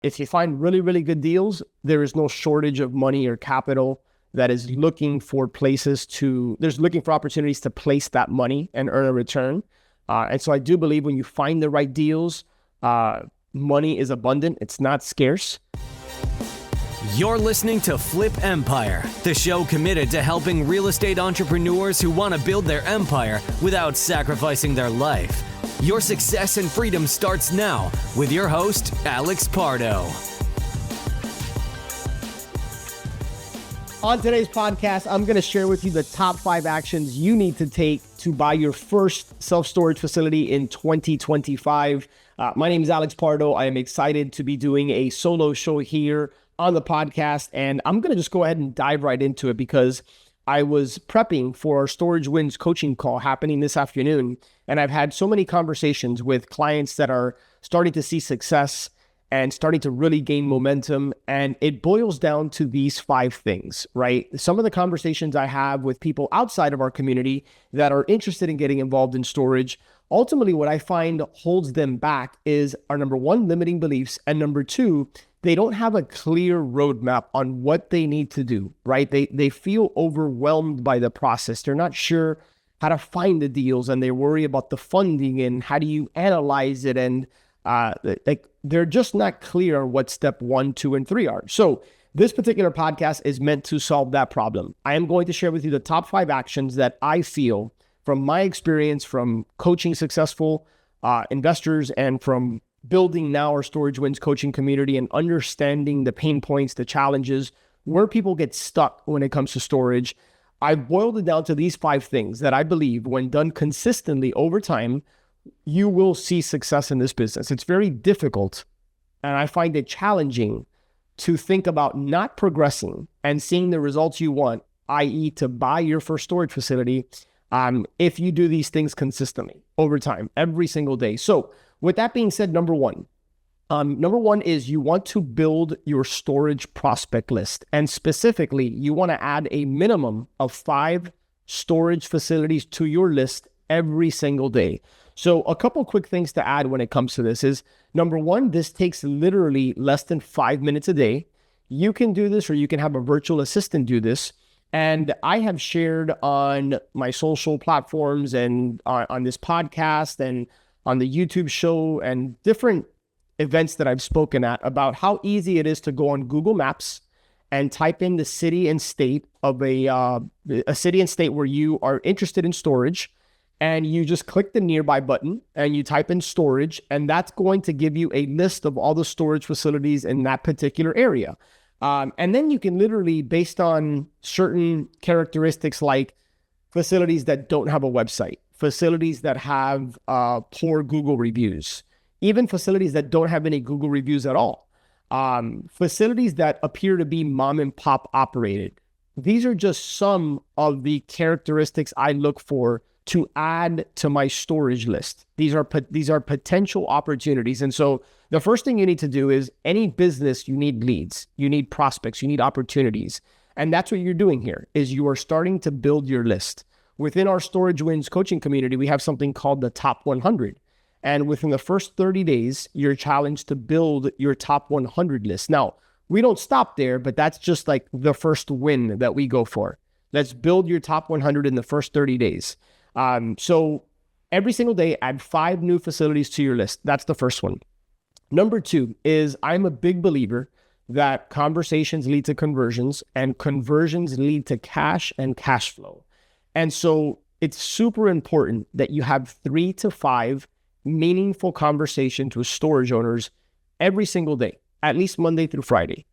If you find really, really good deals, there is no shortage of money or capital that is looking for looking for opportunities to place that money and earn a return. And so I do believe when you find the right deals, money is abundant. It's not scarce. You're listening to Flip Empire, the show committed to helping real estate entrepreneurs who want to build their empire without sacrificing their life. Your success and freedom starts now with your host, Alex Pardo. On today's podcast, I'm going to share with you the top 5 actions you need to take to buy your first self-storage facility in 2025. My name is Alex Pardo. I am excited to be doing a solo show here on the podcast, and I'm going to just go ahead and dive right into it because I was prepping for our Storage Wins coaching call happening this afternoon, and I've had so many conversations with clients that are starting to see success and starting to really gain momentum. And it boils down to these 5 things, right? Some of the conversations I have with people outside of our community that are interested in getting involved in storage, ultimately what I find holds them back is our number 1, limiting beliefs. And number 2, they don't have a clear roadmap on what they need to do, right? They feel overwhelmed by the process. They're not sure how to find the deals, and they worry about the funding and how do you analyze it, and they're just not clear on what step 1, 2, and 3 are. So this particular podcast is meant to solve that problem. I am going to share with you the top 5 actions that I feel from my experience from coaching successful investors and from building now our Storage Wins coaching community and understanding the pain points, the challenges, where people get stuck when it comes to storage. I've boiled it down to these 5 things that I believe when done consistently over time, you will see success in this business. It's very difficult, and I find it challenging to think about not progressing and seeing the results you want, i.e. to buy your first storage facility, if you do these things consistently over time, every single day. So with that being said, number one is you want to build your storage prospect list. And specifically, you want to add a minimum of 5 storage facilities to your list every single day. So a couple quick things to add when it comes to this is, number 1, this takes literally less than 5 minutes a day. You can do this, or you can have a virtual assistant do this. And I have shared on my social platforms and on this podcast and on the YouTube show and different events that I've spoken at about how easy it is to go on Google Maps and type in the city and state of a city and state where you are interested in storage. And you just click the nearby button and you type in storage, and that's going to give you a list of all the storage facilities in that particular area. And then you can literally, based on certain characteristics like facilities that don't have a website, facilities that have poor Google reviews, even facilities that don't have any Google reviews at all, facilities that appear to be mom and pop operated. These are just some of the characteristics I look for to add to my storage list. These are potential opportunities. And so the first thing you need to do is, any business, you need leads, you need prospects, you need opportunities. And that's what you're doing here, is you are starting to build your list. Within our Storage Wins coaching community, we have something called the Top 100. And within the first 30 days, you're challenged to build your Top 100 list. Now, we don't stop there, but that's just like the first win that we go for. Let's build your Top 100 in the first 30 days. So every single day, add 5 new facilities to your list. That's the first one. Number 2 is, I'm a big believer that conversations lead to conversions, and conversions lead to cash and cash flow. And so it's super important that you have 3 to 5 meaningful conversations with storage owners every single day, at least Monday through Friday.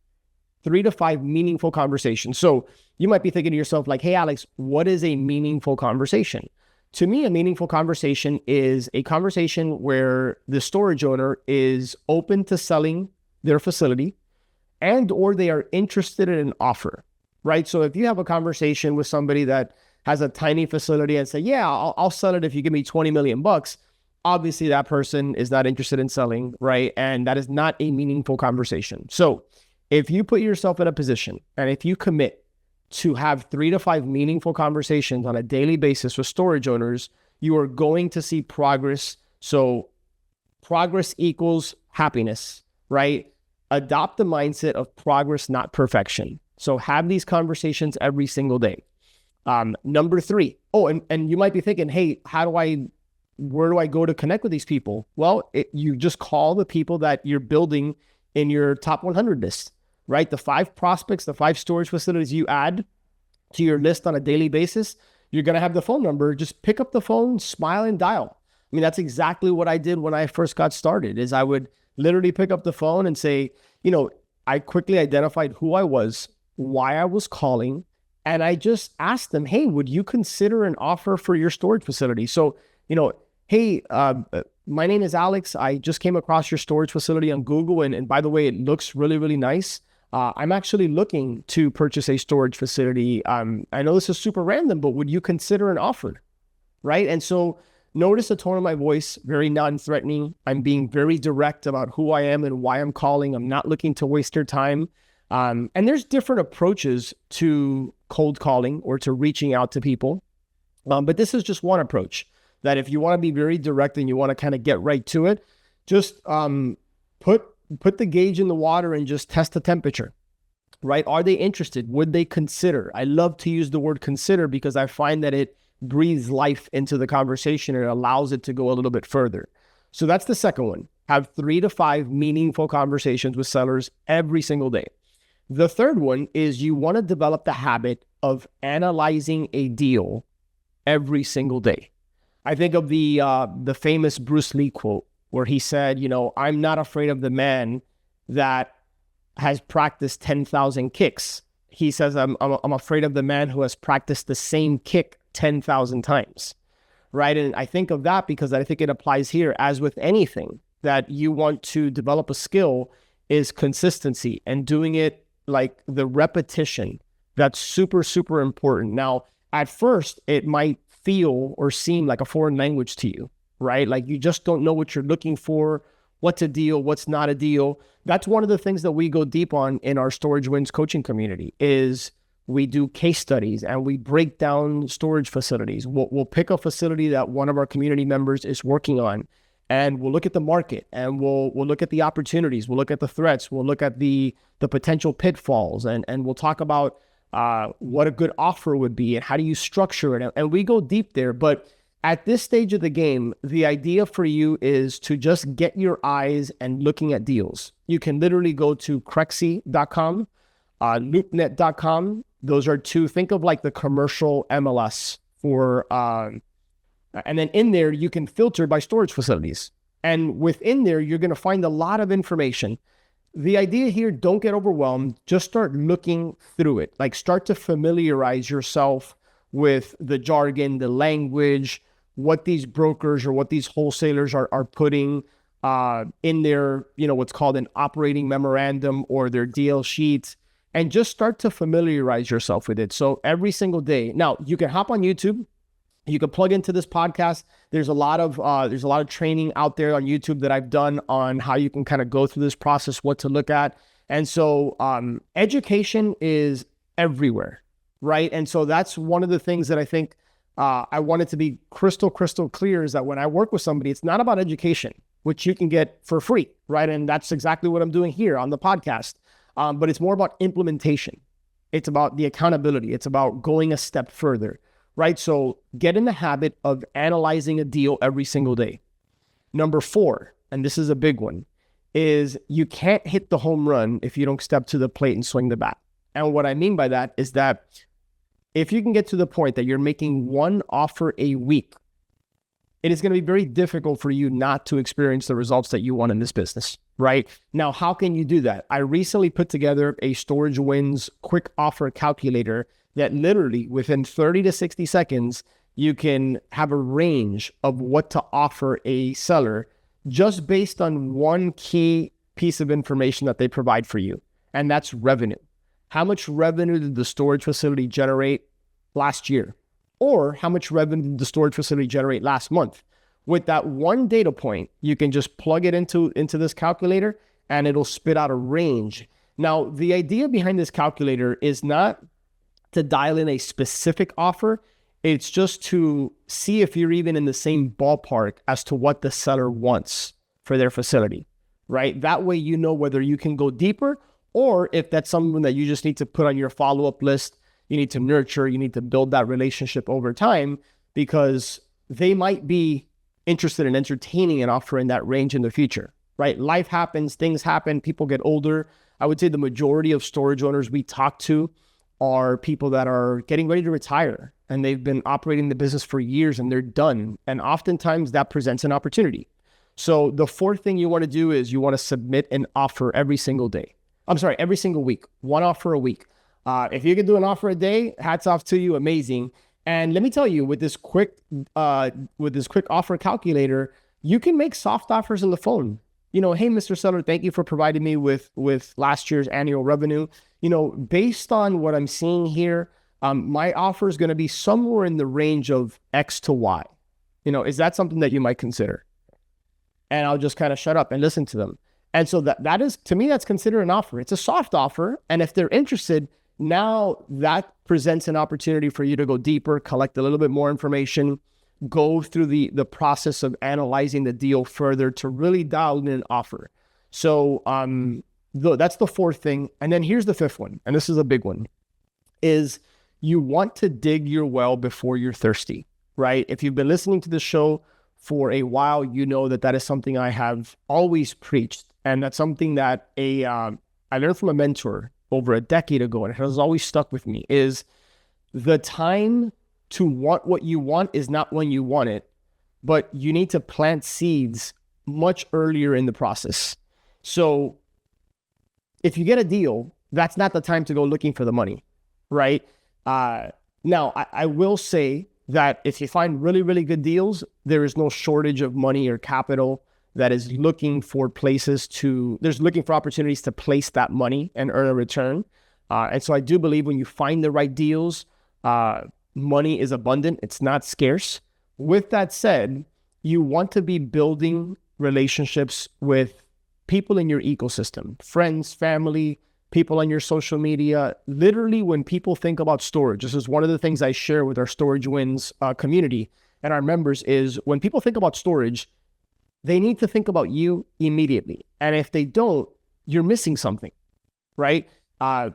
3 to 5 meaningful conversations. So you might be thinking to yourself like, hey, Alex, what is a meaningful conversation? To me, a meaningful conversation is a conversation where the storage owner is open to selling their facility and or they are interested in an offer, right? So if you have a conversation with somebody that has a tiny facility and say, yeah, I'll sell it if you give me 20 million bucks, obviously that person is not interested in selling, right? And that is not a meaningful conversation. So if you put yourself in a position and if you commit to have 3 to 5 meaningful conversations on a daily basis with storage owners, you are going to see progress. So progress equals happiness, right? adopt the mindset of progress, not perfection. So have these conversations every single day. Number 3. Oh, and you might be thinking, hey, where do I go to connect with these people? Well, you just call the people that you're building in your top 100 list, right? The 5 prospects, the 5 storage facilities you add to your list on a daily basis, you're going to have the phone number. Just pick up the phone, smile, and dial. I mean, that's exactly what I did when I first got started, is I would literally pick up the phone and say, I quickly identified who I was, why I was calling, and I just asked them, hey, would you consider an offer for your storage facility? So, hey, my name is Alex. I just came across your storage facility on Google. And by the way, it looks really, really nice. I'm actually looking to purchase a storage facility. I know this is super random, but would you consider an offer? Right? And so notice the tone of my voice, very non-threatening. I'm being very direct about who I am and why I'm calling. I'm not looking to waste your time. And there's different approaches to cold calling or to reaching out to people. But this is just one approach that if you want to be very direct and you want to kind of get right to it, just put the gauge in the water and just test the temperature, right? Are they interested? Would they consider? I love to use the word consider because I find that it breathes life into the conversation and it allows it to go a little bit further. So that's the second one. Have 3 to 5 meaningful conversations with sellers every single day. The third one is you want to develop the habit of analyzing a deal every single day. I think of the famous Bruce Lee quote where he said, I'm not afraid of the man that has practiced 10,000 kicks. He says, I'm afraid of the man who has practiced the same kick 10,000 times, right? And I think of that because I think it applies here. As with anything that you want to develop a skill, is consistency and doing it, like the repetition. That's super, super important. Now, at first, it might feel or seem like a foreign language to you, right? Like you just don't know what you're looking for, what's a deal, what's not a deal. That's one of the things that we go deep on in our Storage Wins coaching community is we do case studies and we break down storage facilities. We'll pick a facility that one of our community members is working on, and we'll look at the market and we'll look at the opportunities. We'll look at the threats. We'll look at the potential pitfalls, and we'll talk about what a good offer would be and how do you structure it. And we go deep there. But at this stage of the game, the idea for you is to just get your eyes and looking at deals. You can literally go to Crexy.com, LoopNet.com. Those are 2, think of like the commercial MLS for, and then in there, you can filter by storage facilities. And within there, you're going to find a lot of information. The idea here, don't get overwhelmed. Just start looking through it. Like start to familiarize yourself with the jargon, the language, what these brokers or what these wholesalers are putting in their, what's called an operating memorandum or their deal sheets, and just start to familiarize yourself with it. So every single day. Now, you can hop on YouTube. You can plug into this podcast. There's a lot of training out there on YouTube that I've done on how you can kind of go through this process, what to look at. And so education is everywhere, right? And so that's one of the things that I think I wanted to be crystal clear is that when I work with somebody, it's not about education, which you can get for free, right? And that's exactly what I'm doing here on the podcast. But it's more about implementation. It's about the accountability. It's about going a step further. Right? So get in the habit of analyzing a deal every single day. Number 4, and this is a big one, is you can't hit the home run if you don't step to the plate and swing the bat. And what I mean by that is that if you can get to the point that you're making 1 offer a week, it is going to be very difficult for you not to experience the results that you want in this business, right? Now, how can you do that? I recently put together a Storage Wins quick offer calculator that literally within 30 to 60 seconds, you can have a range of what to offer a seller just based on one key piece of information that they provide for you. And that's revenue. How much revenue did the storage facility generate last year? Or how much revenue did the storage facility generate last month? With that one data point, you can just plug it into this calculator and it'll spit out a range. Now, the idea behind this calculator is not to dial in a specific offer. It's just to see if you're even in the same ballpark as to what the seller wants for their facility, right? That way, you know whether you can go deeper or if that's someone that you just need to put on your follow-up list. You need to nurture, you need to build that relationship over time, because they might be interested in entertaining an offer in that range in the future, right? Life happens, things happen, people get older. I would say the majority of storage owners we talk to are people that are getting ready to retire and they've been operating the business for years and they're done. And oftentimes that presents an opportunity. So the fourth thing you want to do is you want to submit an offer every single week, one offer a week. If you can do an offer a day, hats off to you, amazing. And let me tell you, with this quick offer calculator, you can make soft offers on the phone. Hey, Mr. Seller, thank you for providing me with last year's annual revenue. Based on what I'm seeing here, my offer is going to be somewhere in the range of X to Y. Is that something that you might consider? And I'll just kind of shut up and listen to them. And so that is, to me, that's considered an offer. It's a soft offer. And if they're interested, now that presents an opportunity for you to go deeper, collect a little bit more information, go through the process of analyzing the deal further to really dial in an offer. So that's the fourth thing. And then here's the fifth one, and this is a big one, is you want to dig your well before you're thirsty, right? If you've been listening to the show for a while, you know that is something I have always preached. And that's something that I learned from a mentor over a decade ago, and it has always stuck with me, is the time to want what you want is not when you want it, but you need to plant seeds much earlier in the process. So if you get a deal, that's not the time to go looking for the money, right? Now, I will say that if you find really, really good deals, there is no shortage of money or capital that is looking for opportunities to place that money and earn a return. And so I do believe when you find the right deals, money is abundant. It's not scarce. With that said, you want to be building relationships with people in your ecosystem, friends, family, people on your social media. Literally, when people think about storage, this is one of the things I share with our Storage Wins community and our members, is when people think about storage, they need to think about you immediately. And if they don't, you're missing something, right?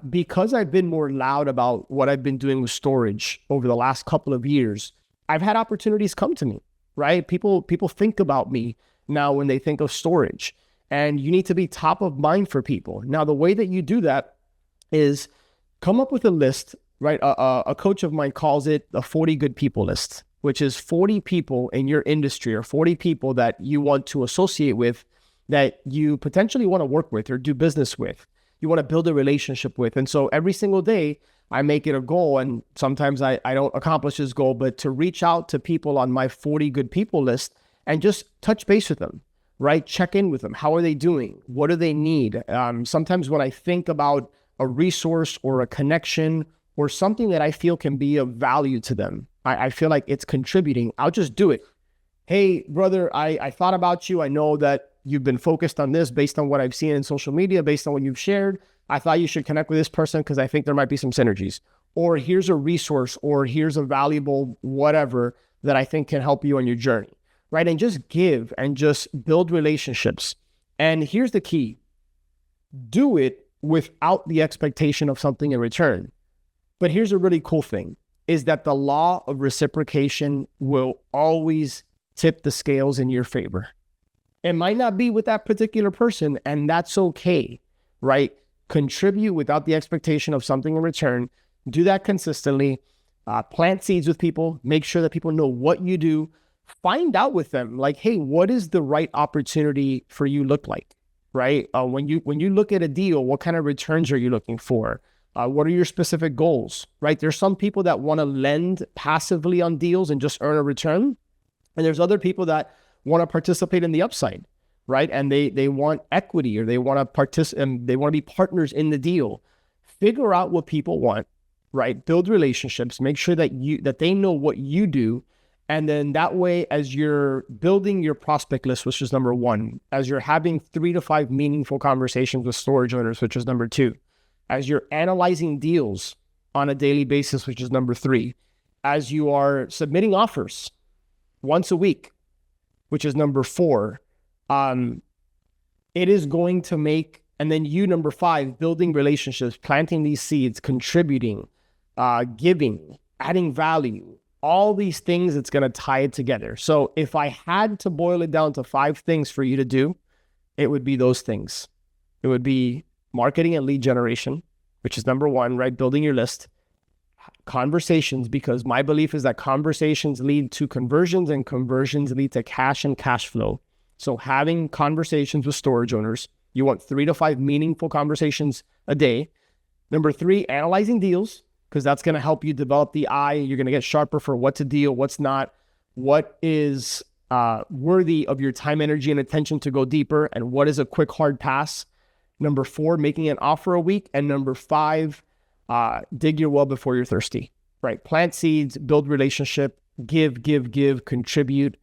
Because I've been more loud about what I've been doing with storage over the last couple of years, I've had opportunities come to me, right? People think about me now when they think of storage, and you need to be top of mind for people. Now, the way that you do that is come up with a list, right? A coach of mine calls it a 40 good people list, which is 40 people in your industry or 40 people that you want to associate with, that you potentially want to work with or do business with, you want to build a relationship with. And so every single day I make it a goal, and sometimes I don't accomplish this goal, but to reach out to people on my 40 good people list and just touch base with them, right? Check in with them. How are they doing? What do they need? Sometimes when I think about a resource or a connection or something that I feel can be of value to them, I feel like it's contributing, I'll just do it. Hey, brother, I thought about you. I know that you've been focused on this based on what I've seen in social media, based on what you've shared. I thought you should connect with this person because I think there might be some synergies. Or here's a resource, or here's a valuable whatever that I think can help you on your journey, right? And just give and just build relationships. And here's the key. Do it without the expectation of something in return. But here's a really cool thing, is that the law of reciprocation will always tip the scales in your favor. It might not be with that particular person, and that's okay, right? Contribute without the expectation of something in return. Do that consistently. Plant seeds with people. Make sure that people know what you do. Find out with them, like, hey, what is the right opportunity for you look like, right? When you look at a deal, what kind of returns are you looking for? What are your specific goals, right? There's some people that want to lend passively on deals and just earn a return. And there's other people that want to participate in the upside, right? And they want equity, or they want to participate, they want to be partners in the deal. Figure out what people want, right? Build relationships, make sure that they know what you do. And then that way, as you're building your prospect list, which is number one, as you're having 3 to 5 meaningful conversations with storage owners, which is number 2, as you're analyzing deals on a daily basis, which is number 3, as you are submitting offers once a week, which is number 4, it is going to make, and then you, number 5, building relationships, planting these seeds, contributing, giving, adding value, all these things, it's going to tie it together. So if I had to boil it down to 5 things for you to do, it would be those things. It would be marketing and lead generation, which is number 1, right? Building your list. Conversations, because my belief is that conversations lead to conversions and conversions lead to cash and cash flow. So having conversations with storage owners, you want 3 to 5 meaningful conversations a day. Number 3, analyzing deals, because that's going to help you develop the eye. You're going to get sharper for what to deal, what's not, what is worthy of your time, energy, and attention to go deeper, and what is a quick hard pass. Number 4, making an offer a week. And number 5, dig your well before you're thirsty, right? Plant seeds, build relationship, give, contribute.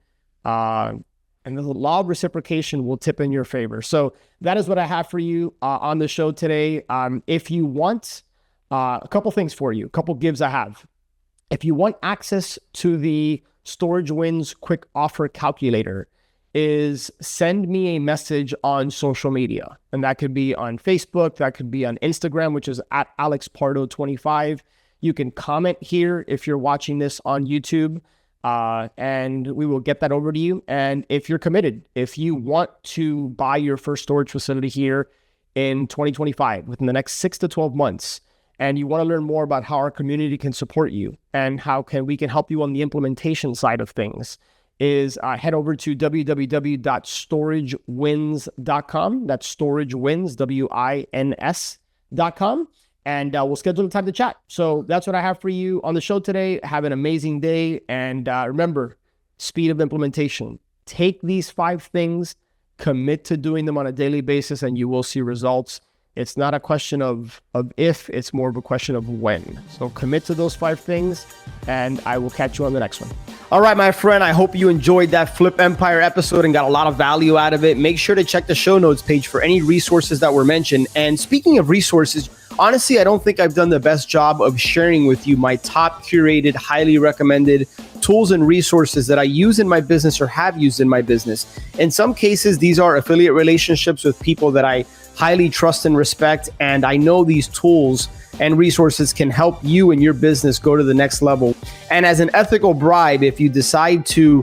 And the law of reciprocation will tip in your favor. So that is what I have for you on the show today. If you want a couple things for you, a couple gives I have. If you want access to the Storage Wins Quick Offer Calculator, is send me a message on social media. And that could be on Facebook, that could be on Instagram, which is at AlexPardo25. You can comment here if you're watching this on YouTube, and we will get that over to you. And if you're committed, if you want to buy your first storage facility here in 2025, within the next 6 to 12 months, and you want to learn more about how our community can support you and how we can help you on the implementation side of things, is head over to www.storagewins.com. That's storagewins, WINS.com. And we'll schedule a time to chat. So that's what I have for you on the show today. Have an amazing day. And remember, speed of implementation. Take these 5 things, commit to doing them on a daily basis, and you will see results. It's not a question of if, it's more of a question of when. So commit to those 5 things, and I will catch you on the next one. All right, my friend, I hope you enjoyed that Flip Empire episode and got a lot of value out of it. Make sure to check the show notes page for any resources that were mentioned. And speaking of resources, honestly, I don't think I've done the best job of sharing with you my top curated, highly recommended tools and resources that I use in my business or have used in my business. In some cases, these are affiliate relationships with people that I highly trust and respect, and I know these tools and resources can help you and your business go to the next level. And as an ethical bribe, if you decide to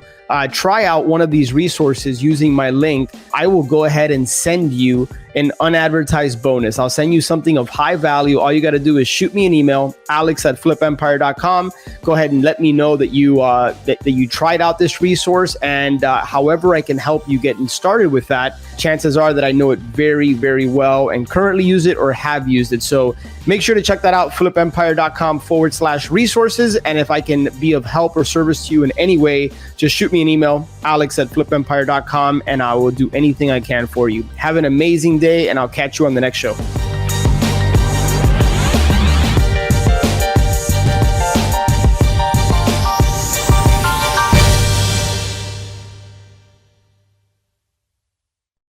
try out one of these resources using my link, I will go ahead and send you an unadvertised bonus. I'll send you something of high value. All you got to do is shoot me an email, alex@flipempire.com. Go ahead and let me know that you that you tried out this resource, and however I can help you getting started with that, chances are that I know it very, very well and currently use it or have used it. So make sure to check that out, flipempire.com/resources. And if I can be of help or service to you in any way, just shoot me an email, alex@flipempire.com, and I will do anything I can for you. Have an amazing day, and I'll catch you on the next show.